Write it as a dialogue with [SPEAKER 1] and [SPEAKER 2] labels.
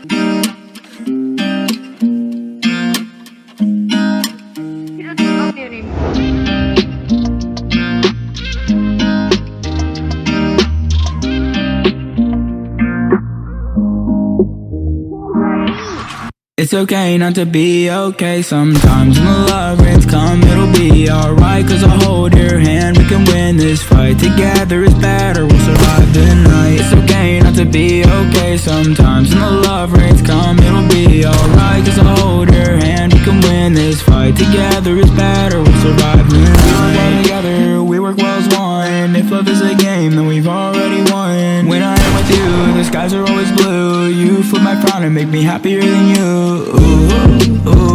[SPEAKER 1] He doesn't love me anymore.
[SPEAKER 2] It's okay not to be okay sometimes. When the love rains come, it'll be alright. Cause I'll hold your hand, we can win this fight. Together is better, we'll survive the night. It's okay not to be okay sometimes. When the love rains come, it'll be alright. Cause I'll hold your hand, we can win this fight. Together is better, we'll survive the night. We work well together, we work well as one. If love is a game, then we've already won. When I am with you, the skies are always blue. You flip my crown and make me happier than you. Ooh, ooh.